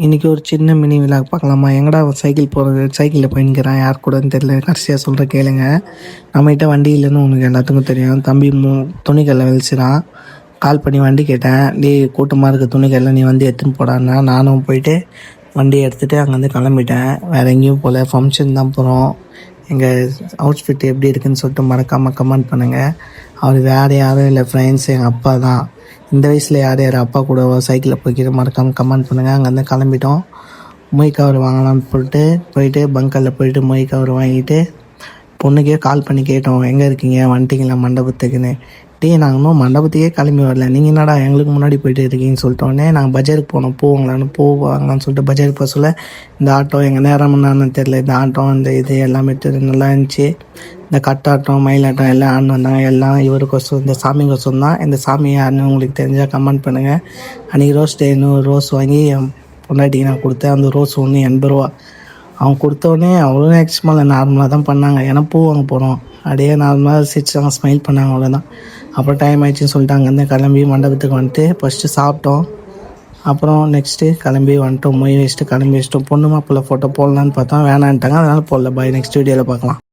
இன்றைக்கி ஒரு சின்ன மினி விலாக் பார்க்கலாமா? எங்கடா அவன் சைக்கிளில் போயின்னுக்கிறான், யார் கூடன்னு தெரியல. கடைசியாக சொல்கிற கேளுங்க. நம்மகிட்ட வண்டி இல்லைன்னு உனக்கு எல்லாத்துக்கும் தெரியும். தம்பி துணிக்கல்ல வெளிச்சிடான். கால் பண்ணி வண்டி கேட்டேன். கூட்டமாக இருக்க துணிக்கல்ல நீ வந்து எடுத்துன்னு போடான்னா, நானும் போயிட்டு வண்டியை எடுத்துகிட்டு அங்கேருந்து கிளம்பிட்டேன். வேறு எங்கேயும் போகல, ஃபங்க்ஷன் தான் போகிறோம். எங்கள் அவுட்ஃபிட் எப்படி இருக்குதுன்னு சொல்லிட்டு மறக்காமல் கமெண்ட் பண்ணுங்கள். அவர் வேறு யாரும் இல்லை ஃப்ரெண்ட்ஸ், எங்கள் அப்பா தான். இந்த வயசில் யார் யார் அப்பா கூட சைக்கிளில் போய்க்கிற மறக்காமல் கமெண்ட் பண்ணுங்கள். அங்கேருந்து கிளம்பிட்டோம். மொய் கவர் வாங்கலாம்னு போயிட்டு பங்கரில் போயிட்டு மொய் கவர் வாங்கிட்டு பொண்ணுக்கே கால் பண்ணி கேட்டோம், எங்கே இருக்கீங்க, வந்துட்டிங்களா மண்டபத்துக்குன்னு. நாங்கள் இன்னும் மண்டபத்துக்கே கிளம்பி வரல, நீங்கள் என்னடா எங்களுக்கு முன்னாடி போயிட்டு இருக்கீங்கன்னு சொல்லிட்டோன்னே நாங்கள் பஜாருக்கு போவாங்களான்னு சொல்லிட்டு பஜாருக்கு போக சொல்ல, இந்த ஆட்டோ எங்கள் நேரம் என்னன்னு தெரில, இந்த ஆட்டோ இந்த இது எல்லாமே நல்லா இருந்துச்சு. இந்த கட்டாட்டம் மயிலாட்டம் எல்லாம் ஆடின்னு வந்தாங்க. எல்லாம் இவருக்கோசம், இந்த சாமிக்கோசம் தான். இந்த சாமி யாருன்னு உங்களுக்கு தெரிஞ்சால் கமெண்ட் பண்ணுங்கள். அன்றைக்கி ரோஸ் வாங்கி என் பொண்டாட்டிக்கு நான் கொடுத்தேன். அந்த ரோஸ் ஒன்று 80 ரூபா. அவங்க கொடுத்தோடனே அவ்வளோ எக்ஸ்ட்ரா நார்மலாக தான் பண்ணாங்க. ஏன்னா பூ வாங்க போகிறோம், அப்படியே நார்மலாக சிரிச்சாங்க, ஸ்மைல் பண்ணாங்க, அவ்வளோதான். அப்புறம் டைம் ஆயிடுச்சுன்னு சொல்லிட்டு அங்கேருந்து கிளம்பி மண்டபத்துக்கு வந்துட்டு ஃபஸ்ட்டு சாப்பிட்டோம். அப்புறம் நெக்ஸ்ட்டு கிளம்பி வந்துட்டோம். மொய் வச்சுட்டு கிளம்பி வச்சிட்டோம். பொண்ணு மாப்பிள்ளை ஃபோட்டோ போடலான்னு பார்த்தோம், வேணான்ட்டாங்க. அதனால் போடல. பாய், நெக்ஸ்ட் வீடியோவில் பார்க்கலாம்.